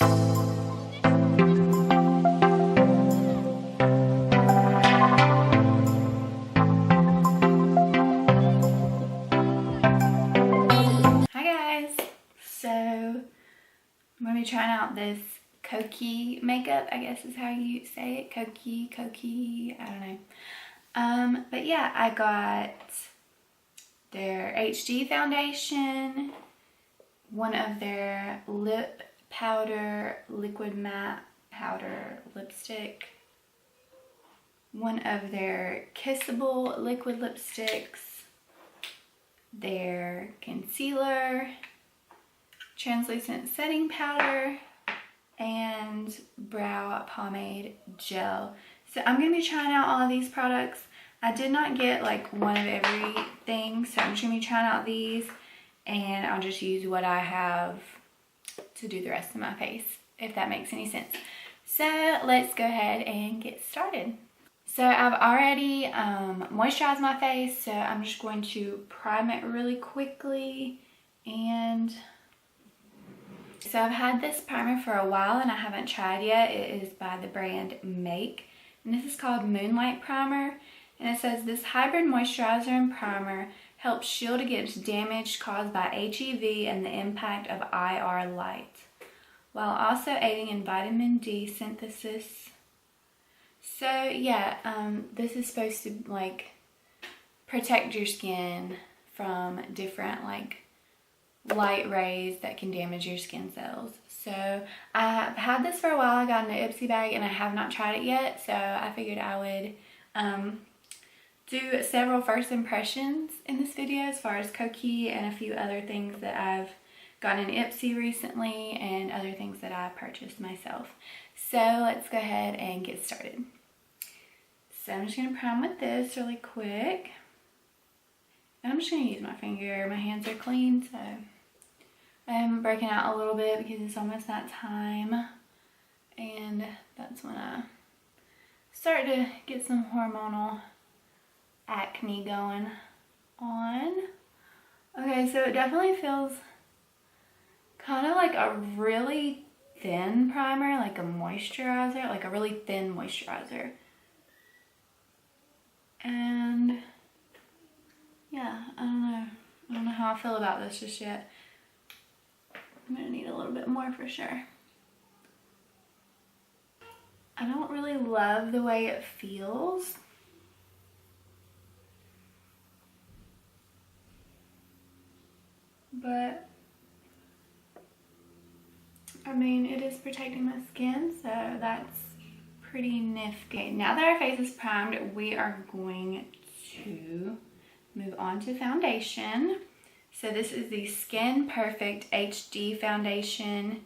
I'm going to be trying out this Kokie makeup, I guess is how you say it. Kokie, I don't know. But yeah, I got their HD foundation, one of their lip powder, liquid matte powder lipstick, one of their kissable liquid lipsticks, their concealer, translucent setting powder, and brow pomade gel. So I'm going to be trying out all of these products. I did not get like one of everything, so I'm just going to be trying out these, and I'll just use what I have to do the rest of my face, if that makes any sense. So let's go ahead and get started. So I've already moisturized my face, so I'm just going to prime it really quickly. And so I've had this primer for a while and I haven't tried yet. It is by the brand Make, and this is called Moonlight Primer. And it says this hybrid moisturizer and primer helps shield against damage caused by HEV and the impact of IR light, while also aiding in vitamin D synthesis. So yeah, this is supposed to like protect your skin from different like light rays that can damage your skin cells. So I've had this for a while. I got in an Ipsy bag and I have not tried it yet, so I figured I would do several first impressions in this video as far as Kokie and a few other things that I've gotten in Ipsy recently and other things that I purchased myself. So let's go ahead and get started. So I'm just going to prime with this really quick. And I'm just going to use my finger. My hands are clean, so I'm breaking out a little bit because it's almost that time. And that's when I start to get some hormonal acne going on. Okay, so it definitely feels kind of like a really thin primer, like a moisturizer, like a really thin moisturizer. And yeah, I don't know how I feel about this just yet. I'm gonna need a little bit more for sure. I don't really love the way it feels. But I mean, it is protecting my skin, so that's pretty nifty. Now that our face is primed, we are going to move on to foundation. So this is the Skin Perfect HD foundation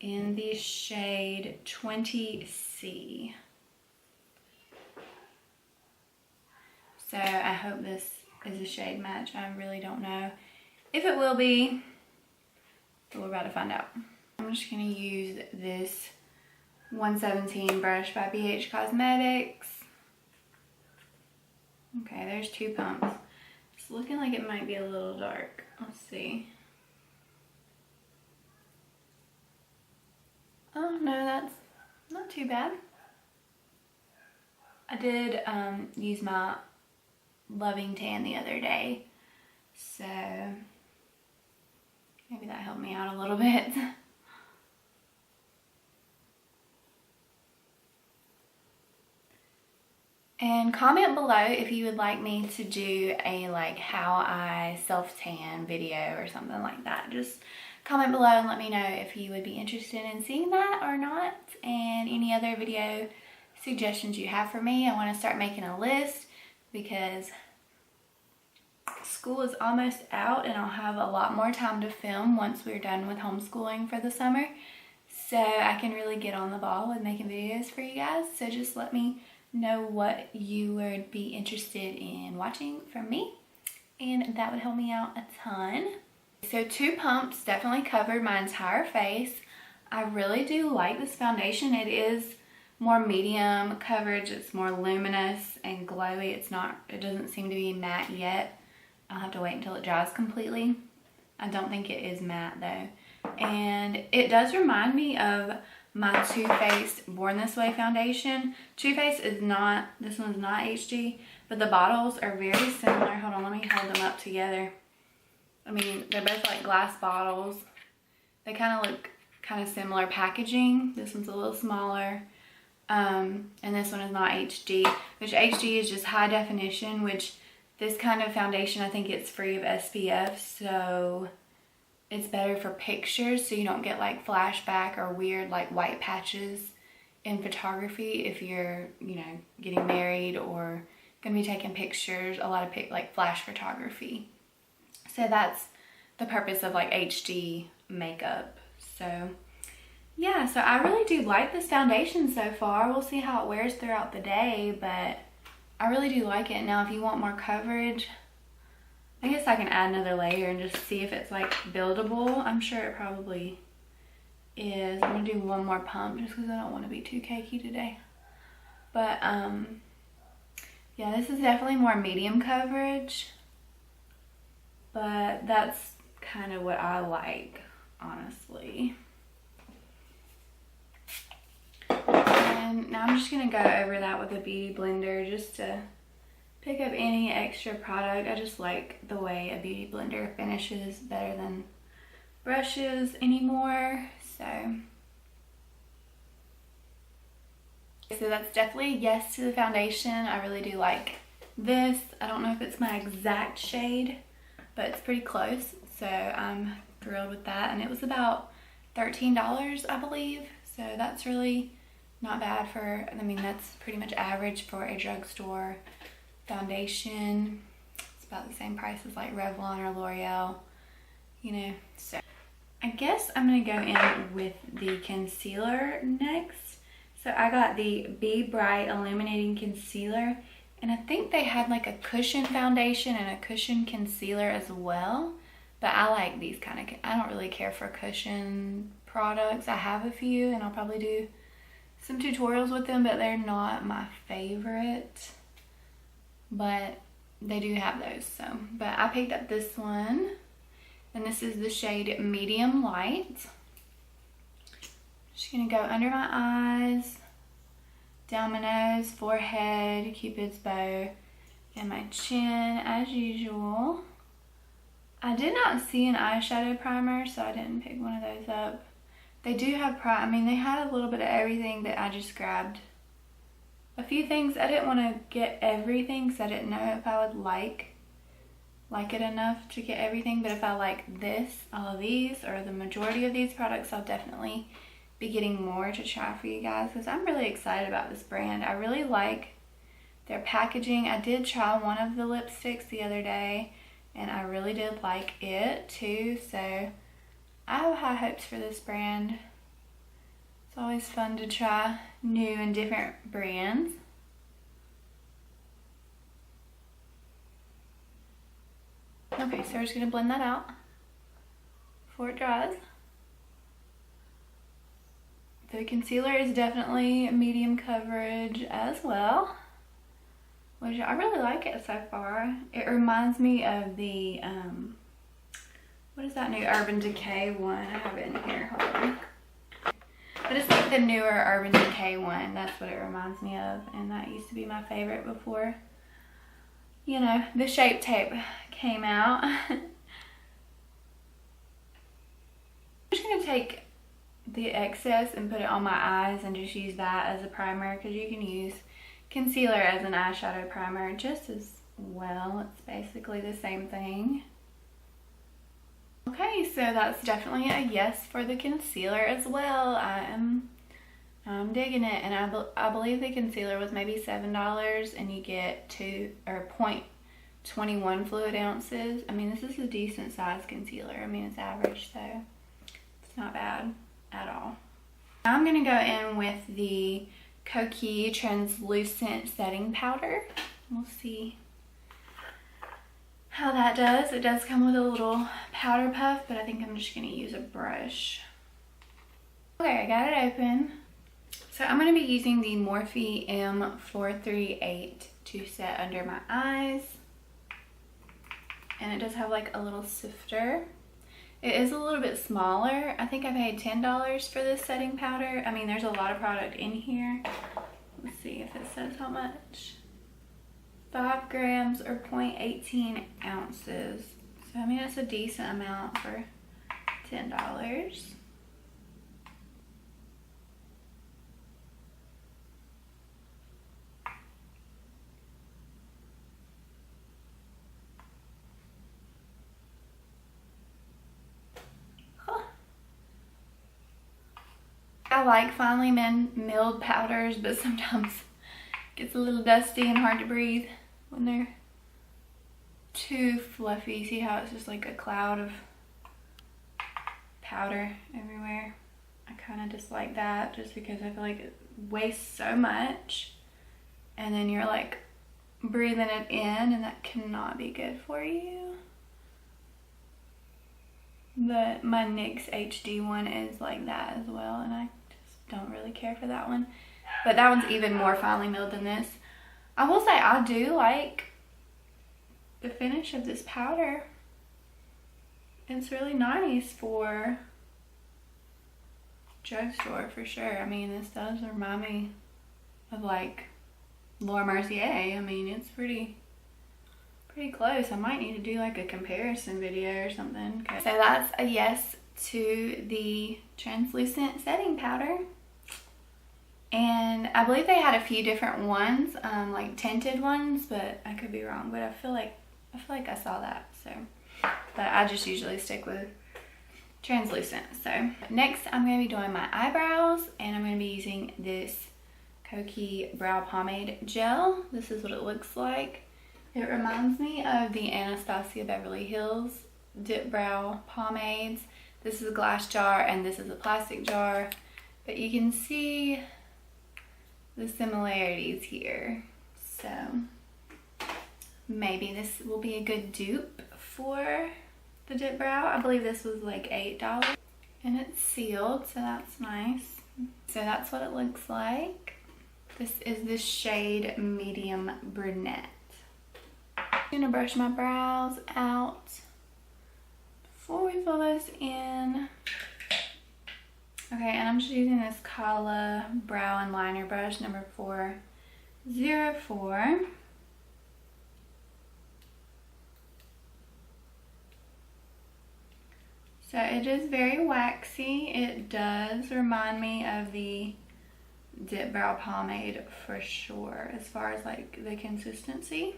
in the shade 20C. So I hope this is a shade match. I really don't know if it will be, but we're about to find out. I'm just going to use this 117 brush by BH Cosmetics. Okay, there's 2 pumps. It's looking like it might be a little dark. Let's see. Oh no, that's not too bad. I did use my Loving Tan the other day, so maybe that helped me out a little bit. And comment below if you would like me to do a like how I self-tan video or something like that. Just comment below and let me know if you would be interested in seeing that or not, and any other video suggestions you have for me. I want to start making a list because school is almost out and I'll have a lot more time to film once we're done with homeschooling for the summer. So I can really get on the ball with making videos for you guys. So just let me know what you would be interested in watching from me, and that would help me out a ton. So 2 pumps definitely covered my entire face. I really do like this foundation. It is more medium coverage. It's more luminous and glowy. It doesn't seem to be matte yet. I'll have to wait until it dries completely. I don't think it is matte though. and it does remind me of my Too Faced Born This Way foundation. Too Faced is not, this one's not HD, but the bottles are very similar. Hold on, let me hold them up together. I mean, they're both like glass bottles. They kind of look kind of similar packaging. This one's a little smaller. And this one is not HD, which HD is just high definition, which this kind of foundation, I think it's free of SPF, so it's better for pictures, so you don't get like flashback or weird like white patches in photography if you're, you know, getting married or gonna be taking pictures, a lot of like flash photography. So that's the purpose of like HD makeup. So yeah, so I really do like this foundation so far. We'll see how it wears throughout the day, but I really do like it. Now, if you want more coverage, I guess I can add another layer and just see if it's like buildable. I'm sure it probably is. I'm gonna do one more pump just because I don't want to be too cakey today. But yeah, this is definitely more medium coverage, but that's kind of what I like, honestly. And now I'm just gonna go over that with a beauty blender just to pick up any extra product. I just like the way a beauty blender finishes better than brushes anymore. So that's definitely a yes to the foundation. I really do like this. I don't know if it's my exact shade, but it's pretty close. So I'm thrilled with that. And it was about $13, I believe. So that's really not bad for, I mean, that's pretty much average for a drugstore foundation. It's about the same price as like Revlon or L'Oreal, you know. So I guess I'm gonna go in with the concealer next. So I got the Be Bright Illuminating Concealer, and I think they had like a cushion foundation and a cushion concealer as well. But I like these kind of, I don't really care for cushion products. I have a few and I'll probably do some tutorials with them, but they're not my favorite. But they do have those, so. But I picked up this one, and this is the shade Medium Light. Just gonna go under my eyes, down my nose, forehead, Cupid's bow, and my chin as usual. I did not see an eyeshadow primer, so I didn't pick one of those up. They do have I mean, they had a little bit of everything, that I just grabbed a few things. I didn't want to get everything because I didn't know if I would like it enough to get everything. But if I like this, all of these, or the majority of these products, I'll definitely be getting more to try for you guys, because I'm really excited about this brand. I really like their packaging. I did try one of the lipsticks the other day, and I really did like it too. So I have high hopes for this brand. It's always fun to try new and different brands. Okay, so we're just gonna blend that out before it dries. The concealer is definitely medium coverage as well, which I really like it so far. It reminds me of the, what is that new Urban Decay one? I have it in here, hold on. But it's like the newer Urban Decay one. That's what it reminds me of. And that used to be my favorite before, you know, the Shape Tape came out. I'm just going to take the excess and put it on my eyes and just use that as a primer, because you can use concealer as an eyeshadow primer just as well. It's basically the same thing. Okay, so that's definitely a yes for the concealer as well. I'm digging it, and I believe the concealer was maybe $7, and you get 0.21 fluid ounces. I mean, this is a decent size concealer. I mean, it's average, so it's not bad at all. Now I'm gonna go in with the Kokie translucent setting powder. We'll see how that does. It does come with a little powder puff, but I think I'm just gonna use a brush. Okay, I got it open. So I'm gonna be using the Morphe M438 to set under my eyes. And it does have like a little sifter. It is a little bit smaller. I think I paid $10 for this setting powder. I mean, there's a lot of product in here. Let's see if it says how much. 5 grams or 0.18 ounces. So, I mean, it's a decent amount for $10. I like finely milled powders, but sometimes it gets a little dusty and hard to breathe when they're too fluffy. See how it's just like a cloud of powder everywhere? I kind of dislike that just because I feel like it wastes so much, and then you're like breathing it in, and that cannot be good for you. But my NYX HD one is like that as well, and I just don't really care for that one. But that one's even more finely milled than this. I will say I do like the finish of this powder. It's really nice for drugstore for sure. I mean, this does remind me of like Laura Mercier. I mean, it's pretty close. I might need to do like a comparison video or something. Okay. So that's a yes to the translucent setting powder. And I believe they had a few different ones, like tinted ones, but I could be wrong. But I feel like I saw that. So, but I just usually stick with translucent. So next I'm going to be doing my eyebrows, and I'm going to be using this Kokie brow pomade gel. This is what it looks like. It reminds me of the Anastasia Beverly Hills dip brow pomades. This is a glass jar and this is a plastic jar, but you can see the similarities here. So maybe this will be a good dupe for the dip brow. I believe this was like $8 and it's sealed, so that's nice. So that's what it looks like. This is the shade Medium Brunette. I'm gonna brush my brows out before we fill this in. Okay, and I'm just using this Kala brow and liner brush number 404. So it is very waxy. It does remind me of the dip brow pomade for sure, as far as like the consistency.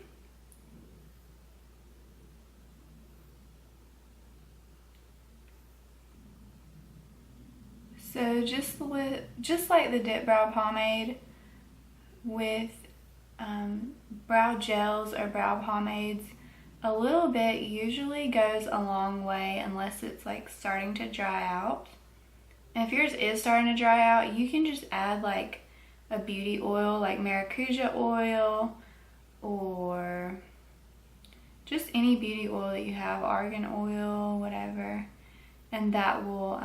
So just like the dip brow pomade, with brow gels or brow pomades, a little bit usually goes a long way unless it's like starting to dry out. And if yours is starting to dry out, you can just add like a beauty oil like maracuja oil or just any beauty oil that you have, argan oil, whatever, and that will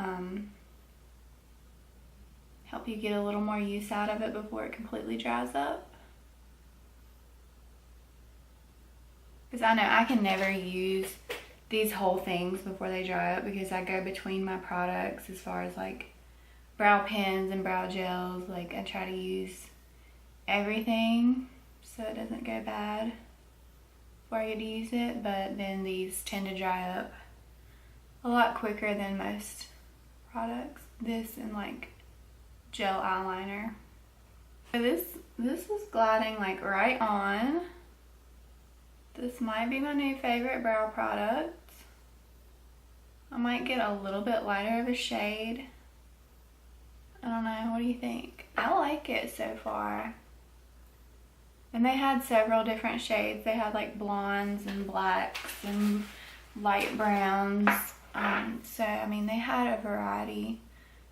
help you get a little more use out of it before it completely dries up. Because I know I can never use these whole things before they dry up because I go between my products as far as like brow pens and brow gels. Like I try to use everything so it doesn't go bad before I get to use it, but then these tend to dry up a lot quicker than most products. This and like gel eyeliner. So this is gliding like right on. This might be my new favorite brow product. I might get a little bit lighter of a shade. I don't know, what do you think? I like it so far. And they had several different shades. They had like blondes and blacks and light browns. So I mean, they had a variety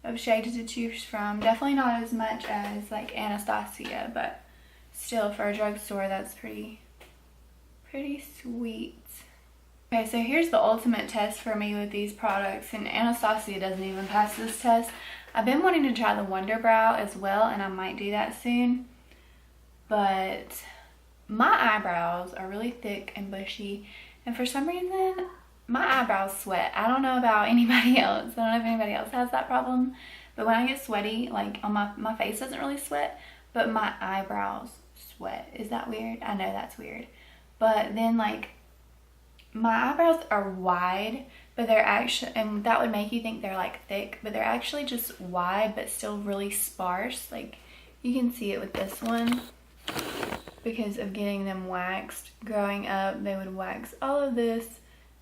of shades to choose from. Definitely not as much as like Anastasia, but still for a drugstore that's pretty sweet. Okay, so here's the ultimate test for me with these products, and Anastasia doesn't even pass this test. I've been wanting to try the Wonder Brow as well, and I might do that soon, but my eyebrows are really thick and bushy, and for some reason my eyebrows sweat. I don't know about anybody else. I don't know if anybody else has that problem. But when I get sweaty, like on my face doesn't really sweat, but my eyebrows sweat. Is that weird? I know that's weird. But then like my eyebrows are wide, but they're actually, and that would make you think they're like thick, but they're actually just wide but still really sparse. Like you can see it with this one because of getting them waxed. Growing up, they would wax all of this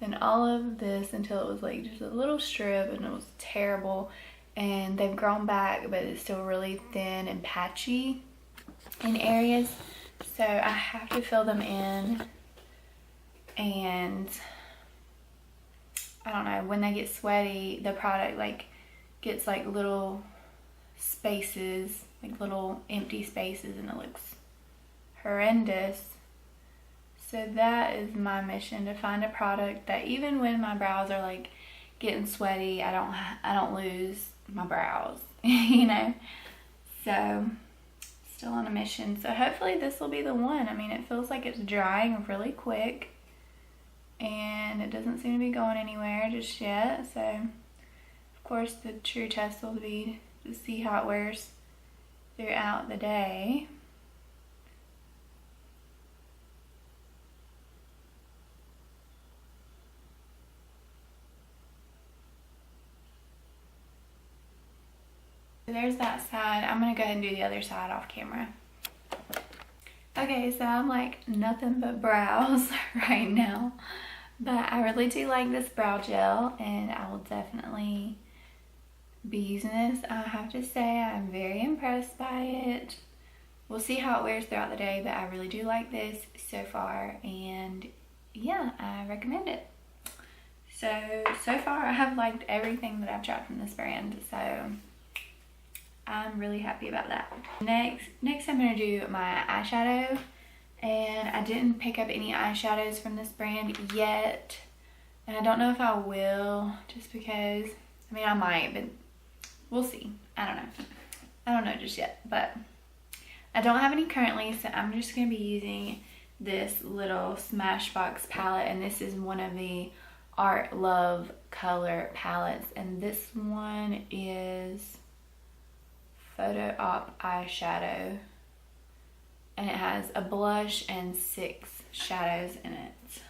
and all of this until it was like just a little strip, and it was terrible. And they've grown back, but it's still really thin and patchy in areas. So I have to fill them in, and I don't know, when they get sweaty, the product like gets like little spaces, like little empty spaces, and it looks horrendous. So that is my mission, to find a product that even when my brows are like getting sweaty, I don't lose my brows, you know. So still on a mission. So hopefully this will be the one. I mean, it feels like it's drying really quick, and it doesn't seem to be going anywhere just yet. So of course the true test will be to see how it wears throughout the day. There's that side. I'm gonna go ahead and do the other side off camera. Okay, so I'm like nothing but brows right now, but I really do like this brow gel, and I will definitely be using this. I have to say I'm very impressed by it. We'll see how it wears throughout the day, but I really do like this so far, and yeah, I recommend it. So far I have liked everything that I've tried from this brand, so I'm really happy about that. Next I'm going to do my eyeshadow, and I didn't pick up any eyeshadows from this brand yet, and I don't know if I will, just because, I mean I might, but we'll see. I don't know just yet, but I don't have any currently, so I'm just going to be using this little Smashbox palette, and this is one of the Art Love color palettes, and this one is Photo Op eyeshadow, and it has a blush and 6 shadows in it.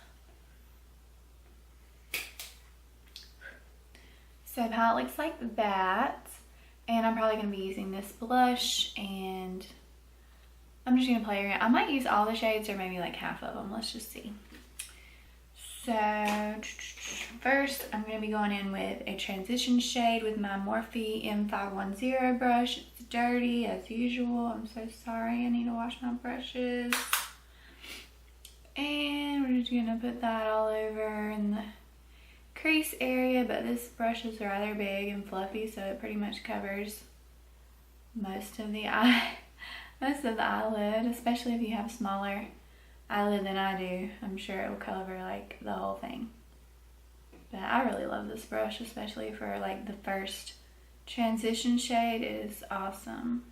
So the palette looks like that, and I'm probably going to be using this blush, and I'm just going to play around. I might use all the shades or maybe like half of them. Let's just see. So first I'm going to be going in with a transition shade with my Morphe M510 brush. It's dirty as usual. I'm so sorry. I need to wash my brushes. And we're just going to put that all over in the crease area, but this brush is rather big and fluffy, so it pretty much covers most of the eyelid, especially if you have smaller eyelid than I do. I'm sure it will cover like the whole thing. But I really love this brush, especially for like the first transition shade. It is awesome.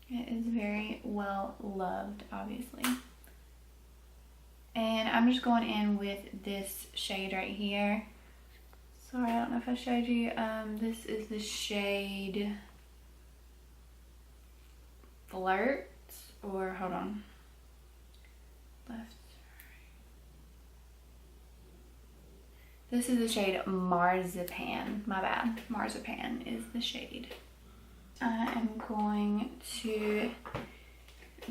It is very well loved, obviously. And I'm just going in with this shade right here. Sorry, I don't know if I showed you. This is the shade Flirt, or hold on. Left. This is the shade Marzipan. My bad. Marzipan is the shade. I am going to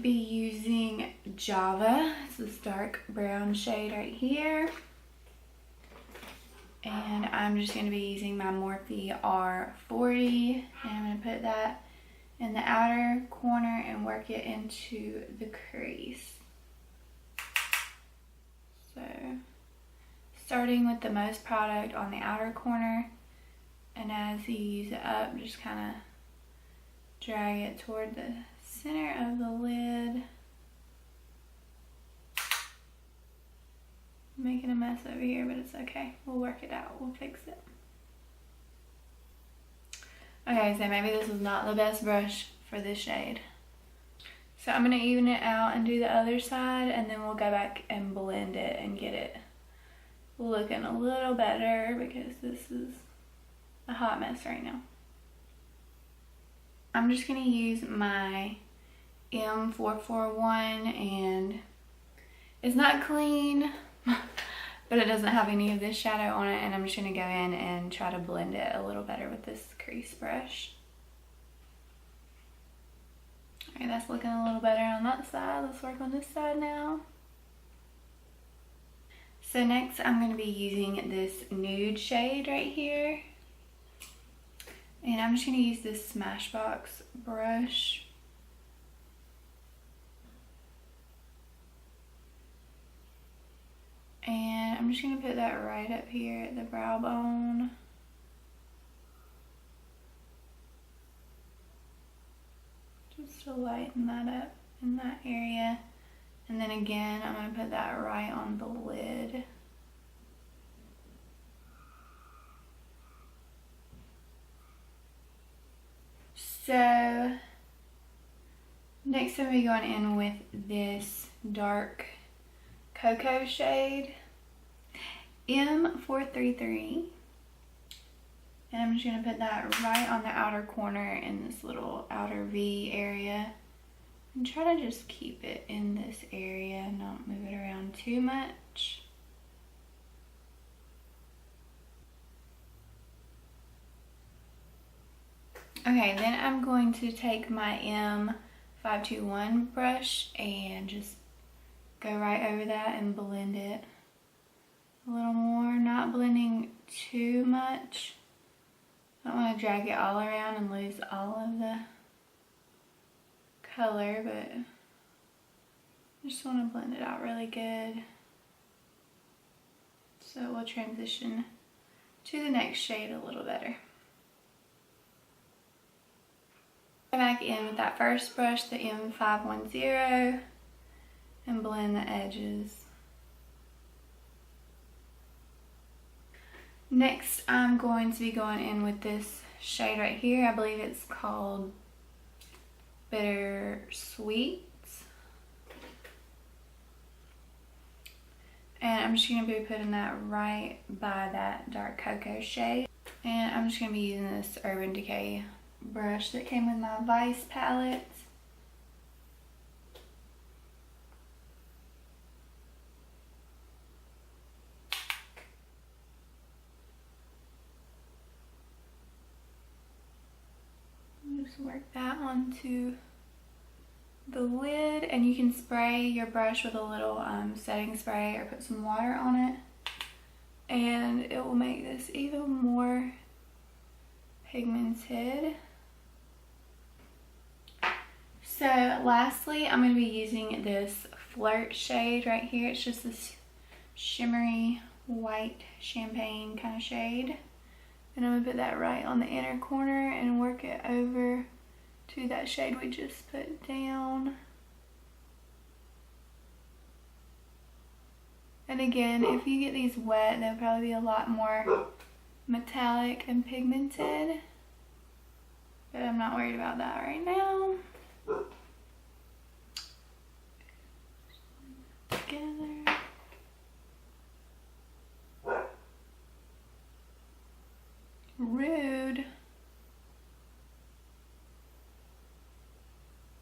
be using Java. It's this dark brown shade right here. And I'm just going to be using my Morphe R40. And I'm going to put that in the outer corner and work it into the crease. So, starting with the most product on the outer corner, and as you use it up, just kind of drag it toward the center of the lid. I'm making a mess over here, but it's okay. We'll work it out. We'll fix it. Okay, so maybe this is not the best brush for this shade. So I'm going to even it out and do the other side, and then we'll go back and blend it and get it looking a little better because this is a hot mess right now. I'm just going to use my M441, and it's not clean, but it doesn't have any of this shadow on it, and I'm just going to go in and try to blend it a little better with this crease brush. Alright, that's looking a little better on that side. Let's work on this side now. So next I'm going to be using this nude shade right here. And I'm just going to use this Smashbox brush. And I'm just going to put that right up here at the brow bone. Just to lighten that up in that area. And then again, I'm going to put that right on the lid. So next I'm going to be going in with this dark cocoa shade, M433. And I'm just going to put that right on the outer corner in this little outer V area. And try to just keep it in this area, not move it around too much. Okay, then I'm going to take my M521 brush and just go right over that and blend it a little more. Not blending too much. I don't want to drag it all around and lose all of the color, but I just want to blend it out really good. So we'll transition to the next shade a little better. Go back in with that first brush, the M510, and blend the edges. Next, I'm going to be going in with this shade right here. I believe it's called Bittersweet. And I'm just going to be putting that right by that dark cocoa shade. And I'm just going to be using this Urban Decay brush that came with my Vice palette. Just work that onto the lid, and you can spray your brush with a little setting spray or put some water on it, and it will make this even more pigmented. So lastly, I'm going to be using this Flirt shade right here. It's just this shimmery white champagne kind of shade. And I'm going to put that right on the inner corner and work it over to that shade we just put down. And again, if you get these wet, they'll probably be a lot more metallic and pigmented. But I'm not worried about that right now. Together. Rude.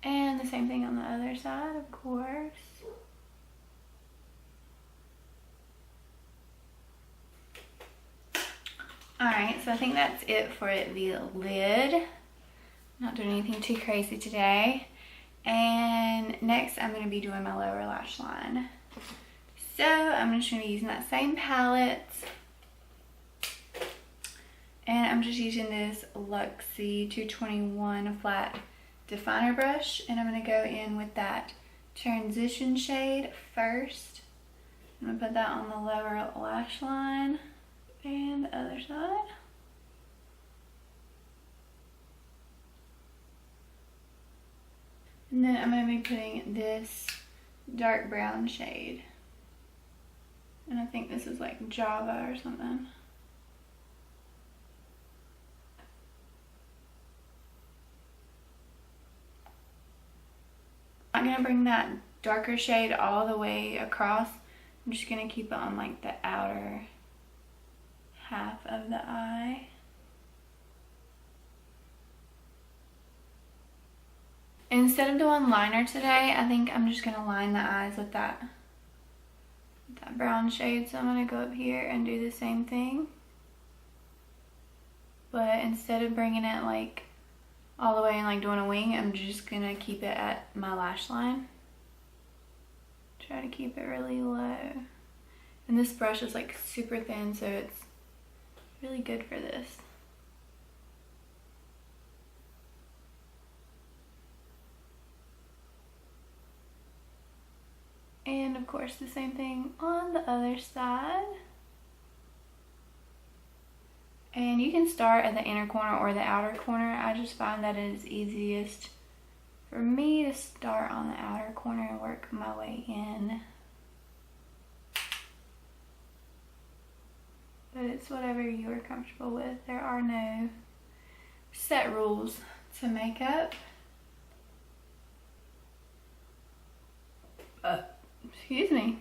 And the same thing on the other side, of course. Alright, so I think that's it for the lid. Not doing anything too crazy today. And next I'm going to be doing my lower lash line. So I'm just going to be using that same palette. And I'm just using this Luxie 221 flat definer brush. And I'm going to go in with that transition shade first. I'm going to put that on the lower lash line and the other side. And then I'm going to be putting this dark brown shade. And I think this is like Java or something. I'm not going to bring that darker shade all the way across. I'm just going to keep it on like the outer half of the eye. Instead of doing liner today, I think I'm just gonna line the eyes with that brown shade. So I'm gonna go up here and do the same thing. But instead of bringing it like all the way and like doing a wing, I'm just gonna keep it at my lash line. Try to keep it really low. And this brush is like super thin, so it's really good for this. And of course the same thing on the other side. And you can start at the inner corner or the outer corner. I just find that it is easiest for me to start on the outer corner and work my way in. But it's whatever you are comfortable with. There are no set rules to makeup. Excuse me.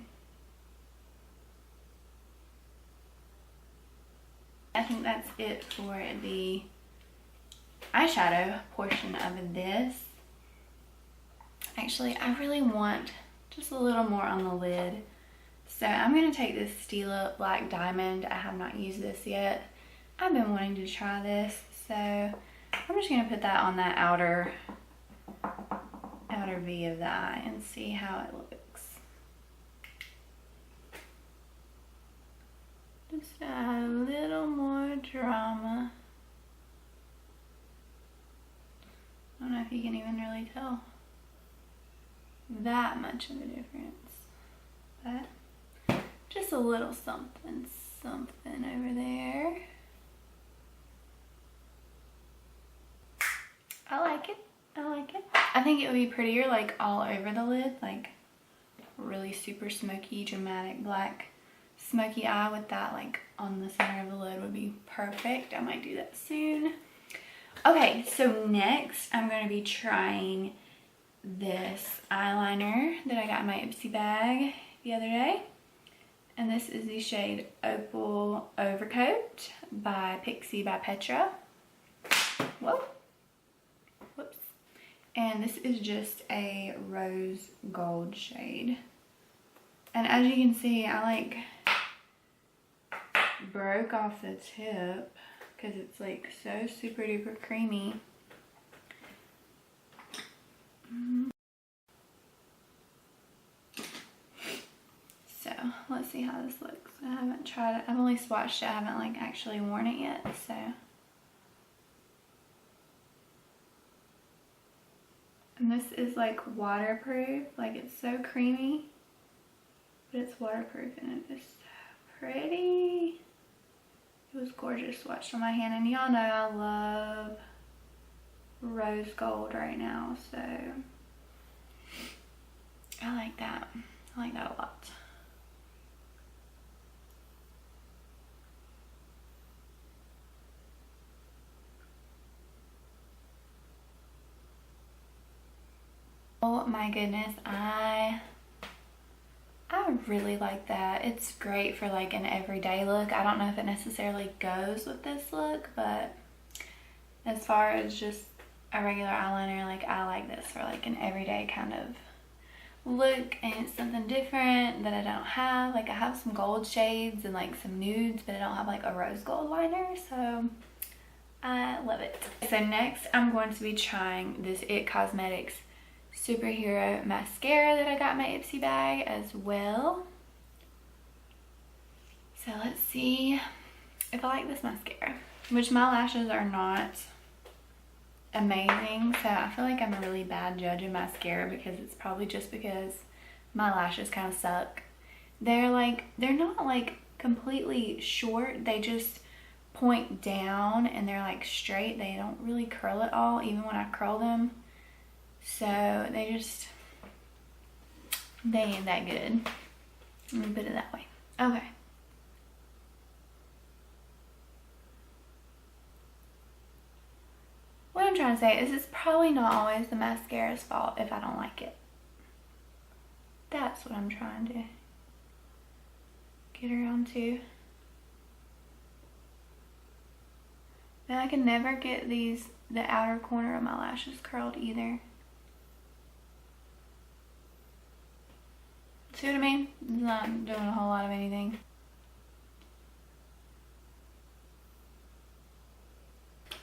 I think that's it for the eyeshadow portion of this. Actually, I really want just a little more on the lid. So I'm going to take this Stila Black Diamond. I have not used this yet. I've been wanting to try this. So I'm just going to put that on that outer V of the eye and see how it looks. Just add a little more drama. I don't know if you can even really tell that much of a difference, but just a little something over there. I like it. I like it. I think it would be prettier like all over the lid, like really super smoky, dramatic black smoky eye with that like on the center of the lid would be perfect. I might do that soon. Okay, so next I'm going to be trying this eyeliner that I got in my Ipsy bag the other day. And this is the shade Opal Overcoat by Pixie by Petra. Whoa. Whoops. And this is just a rose gold shade. And as you can see, I like broke off the tip because it's like so super duper creamy. So let's see how this looks. I haven't tried it. I've only swatched it. I haven't like actually worn it yet. So and this is like waterproof. Like it's so creamy, but it's waterproof and it is so pretty. It was gorgeous swatched on my hand, and y'all know I love rose gold right now, so I like that. I like that a lot. Oh my goodness, I really like that. It's great for like an everyday look. I don't know if it necessarily goes with this look, but as far as just a regular eyeliner, like I like this for like an everyday kind of look, and it's something different that I don't have. Like I have some gold shades and like some nudes, but I don't have like a rose gold liner, so I love it. So next I'm going to be trying this It Cosmetics Superhero Mascara that I got in my Ipsy bag as well. So let's see if I like this mascara, which my lashes are not amazing, so I feel like I'm a really bad judge of mascara because it's probably just because my lashes kind of suck. They're not like completely short, they just point down and they're like straight. They don't really curl at all even when I curl them, so they ain't that good. Let me put it that way. Okay. What I'm trying to say is it's probably not always the mascara's fault if I don't like it. That's what I'm trying to get around to. And I can never get the outer corner of my lashes curled either. See what I mean? It's not doing a whole lot of anything.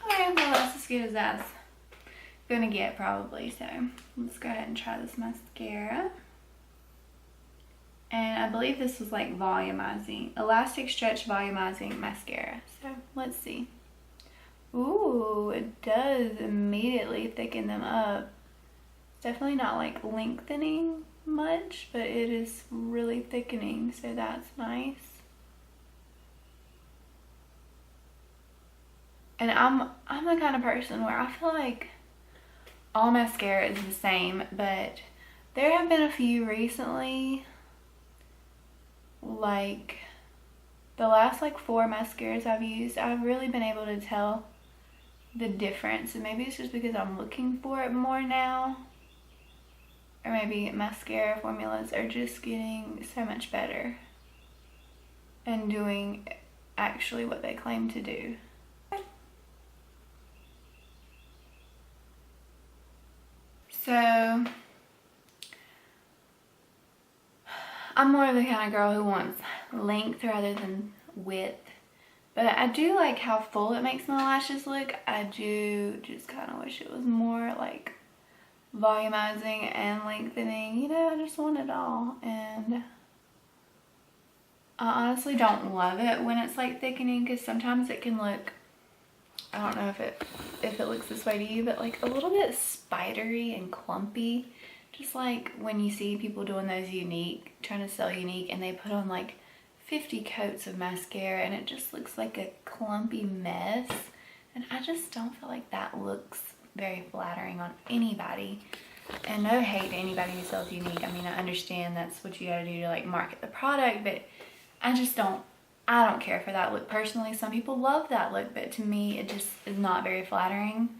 Okay, well that's as good as that's gonna get probably. So let's go ahead and try this mascara. And I believe this was like volumizing, elastic stretch volumizing mascara. So let's see. Ooh, it does immediately thicken them up. It's definitely not like lengthening much, but it is really thickening, so that's nice. And I'm the kind of person where I feel like all mascara is the same, but there have been a few recently, like the last like 4 mascaras I've used, I've really been able to tell the difference. And maybe it's just because I'm looking for it more now, or maybe mascara formulas are just getting so much better and doing actually what they claim to do. So I'm more of the kind of girl who wants length rather than width. But I do like how full it makes my lashes look. I do just kind of wish it was more like volumizing and lengthening. You know, I just want it all. And I honestly don't love it when it's like thickening, because sometimes it can look, I don't know if it looks this way to you, but like a little bit spidery and clumpy. Just like when you see people doing those Unique, trying to sell Unique, and they put on like 50 coats of mascara and it just looks like a clumpy mess. And I just don't feel like that looks very flattering on anybody. And no hate to anybody who sells Unique. I mean, I understand that's what you gotta do to like market the product, but I don't care for that look personally. Some people love that look, but to me it just is not very flattering.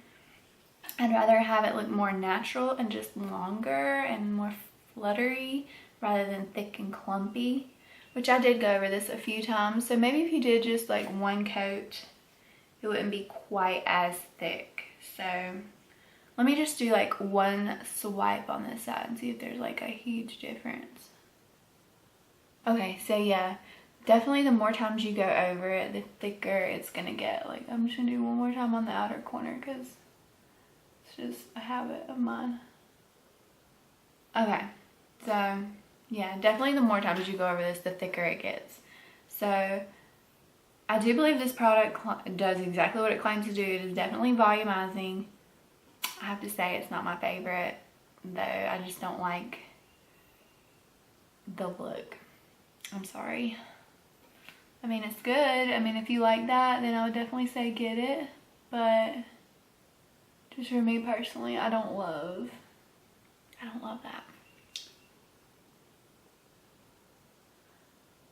I'd rather have it look more natural and just longer and more fluttery rather than thick and clumpy, which I did go over this a few times. So maybe if you did just like 1 coat, it wouldn't be quite as thick. So let me just do like 1 swipe on this side and see if there's like a huge difference. Okay, so yeah, definitely the more times you go over it, the thicker it's gonna get. Like I'm just gonna do 1 more time on the outer corner because it's just a habit of mine. Okay, so yeah, definitely the more times you go over this, the thicker it gets. So I do believe this product does exactly what it claims to do. It is definitely volumizing. I have to say it's not my favorite, though. I just don't like the look. I'm sorry. I mean, it's good. I mean, if you like that, then I would definitely say get it. But just for me personally, I don't love that.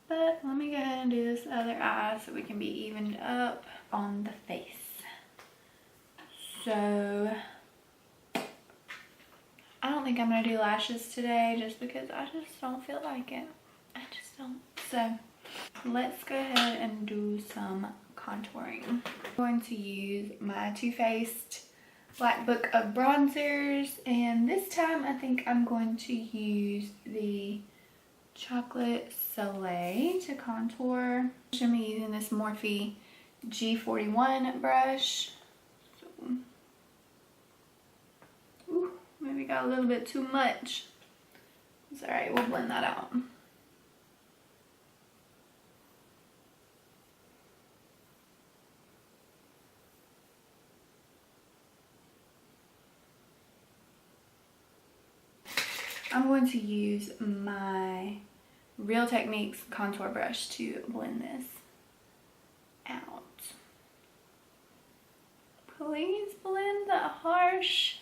But let me go ahead and do this other eye so we can be evened up on the face. So I don't think I'm going to do lashes today just because I just don't feel like it. I just don't. So let's go ahead and do some contouring. I'm going to use my Too Faced Black Book of bronzers, and this time I think I'm going to use the Chocolate Soleil to contour. I'm going to be using this Morphe G41 brush. So, ooh, maybe got a little bit too much. It's alright, we'll blend that out. I'm going to use my Real Techniques contour brush to blend this out. Please blend the harsh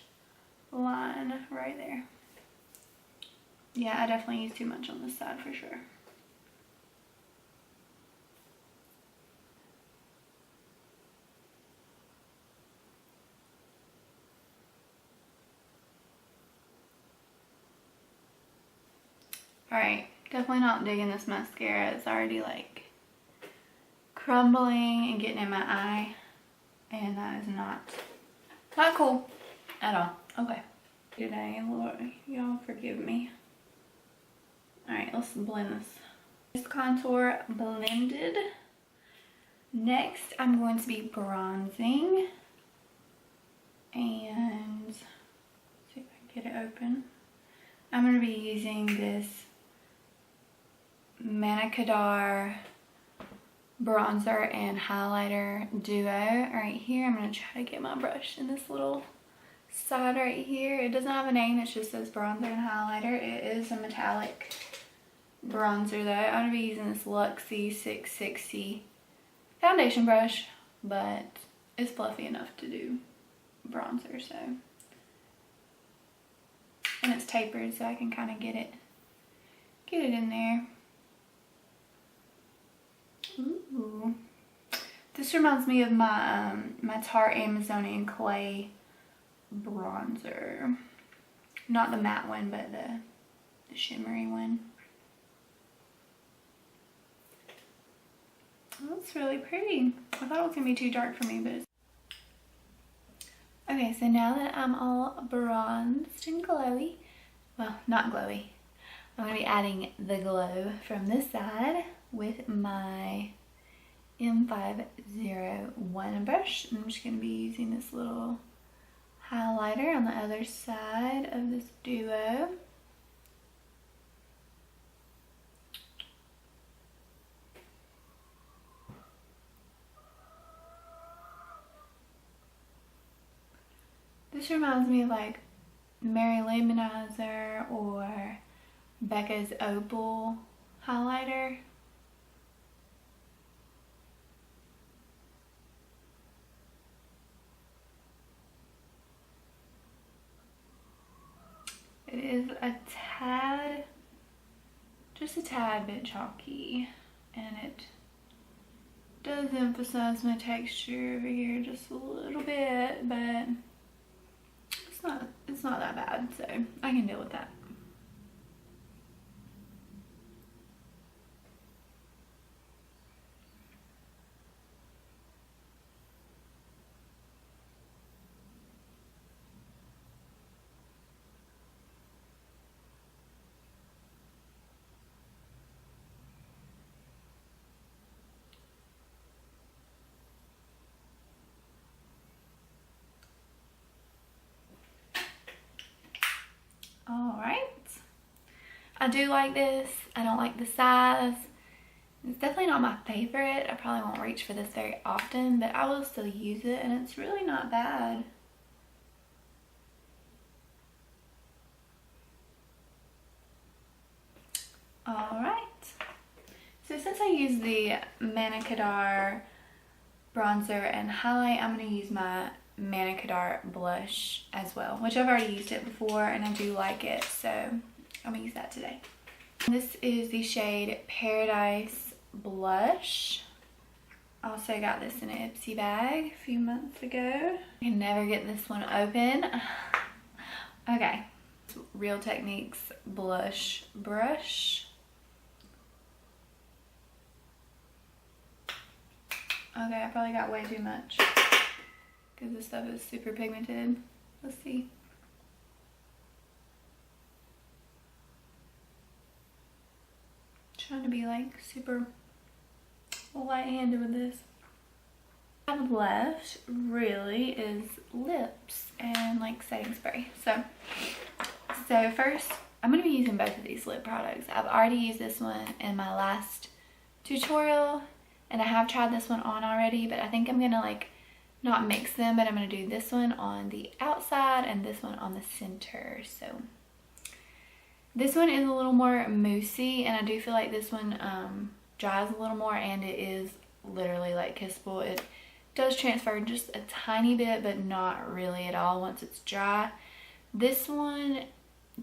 line right there. Yeah, I definitely used too much on this side for sure. Alright, definitely not digging this mascara. It's already like crumbling and getting in my eye. and that is not cool at all. Okay. Today, Lord, y'all forgive me. Alright, let's blend this. This contour blended. Next, I'm going to be bronzing. And see if I can get it open. I'm going to be using this Mascara bronzer and highlighter duo right here. I'm going to try to get my brush in this little side right here. It doesn't have a name, it just says bronzer and highlighter. It is a metallic bronzer though. I'm going to be using this Luxie 660 foundation brush, but it's fluffy enough to do bronzer, so. And it's tapered so I can kind of get it in there. Ooh. This reminds me of my my Tarte Amazonian Clay bronzer. Not the matte one, but the shimmery one. Oh, that's really pretty. I thought it was gonna be too dark for me, but it's... Okay, so now that I'm all bronzed and glowy, well, not glowy, I'm gonna be adding the glow from this side with my M501 brush. I'm just gonna be using this little highlighter on the other side of this duo. This reminds me of like Mary Luminizer or Becca's Opal highlighter. It is a tad, just a tad bit chalky, and it does emphasize my texture over here just a little bit, but it's not that bad, so I can deal with that. Alright, I do like this. I don't like the size. It's definitely not my favorite. I probably won't reach for this very often, but I will still use it, and it's really not bad. Alright, so since I use the Mascara bronzer and highlight, I'm going to use my Mascara blush as well, which I've already used it before and I do like it, so I'm gonna use that today. This is the shade Paradise Blush. Also got this in an Ipsy bag a few months ago. I can never get this one open. Okay, Real Techniques blush brush. Okay, I probably got way too much because this stuff is super pigmented. Let's see. Trying to be like super light-handed with this. What I have left really is lips and like setting spray. So first I'm going to be using both of these lip products. I've already used this one in my last tutorial and I have tried this one on already, but I think I'm going to like not mix them, but I'm going to do this one on the outside and this one on the center. So this one is a little more moussey, and I do feel like this one dries a little more, and it is literally like kissable. It does transfer just a tiny bit, but not really at all once it's dry. This one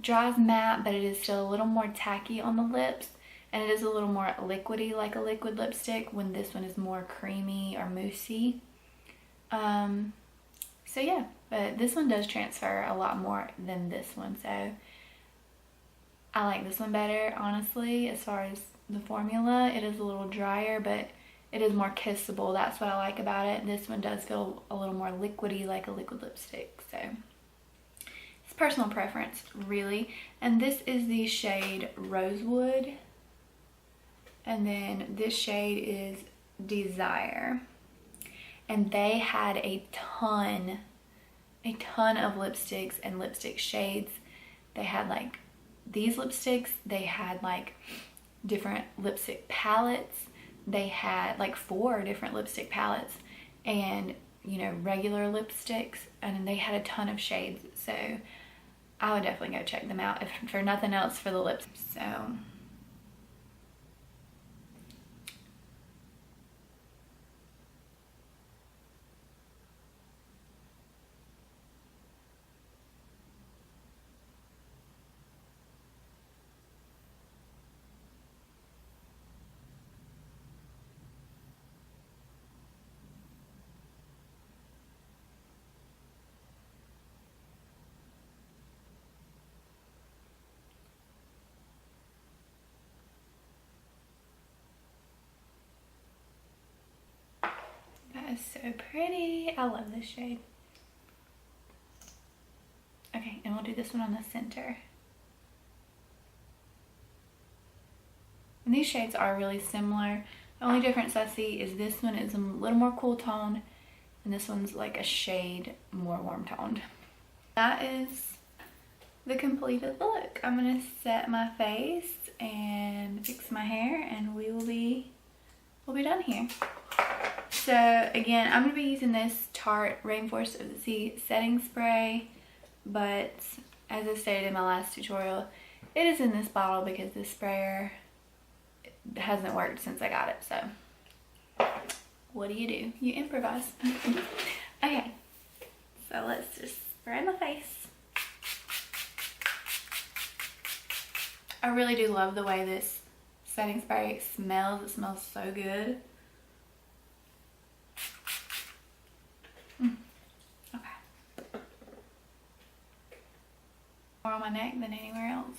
dries matte, but it is still a little more tacky on the lips, and it is a little more liquidy like a liquid lipstick, when this one is more creamy or moussey. So yeah, but this one does transfer a lot more than this one, so I like this one better, honestly. As far as the formula, it is a little drier, but it is more kissable. That's what I like about it. This one does feel a little more liquidy, like a liquid lipstick. So it's personal preference, really. And this is the shade Rosewood. And then this shade is Desire. And they had a ton of lipsticks and lipstick shades. They had like these lipsticks. They had like different lipstick palettes. They had like 4 different lipstick palettes and, you know, regular lipsticks, and they had a ton of shades. So I would definitely go check them out, if for nothing else, for the lips. So that is so pretty. I love this shade. Okay, and we'll do this one on the center. And these shades are really similar. The only difference I see is this one is a little more cool toned, and this one's like a shade more warm toned. That is the completed look. I'm gonna set my face and fix my hair, and we'll be done here. So again, I'm gonna be using this Tarte Rainforest of the Sea setting spray, but as I stated in my last tutorial, it is in this bottle because this sprayer hasn't worked since I got it. So what do? You improvise. Okay, so let's just spray my face. I really do love the way this setting spray smells. It smells so good. Okay. More on my neck than anywhere else.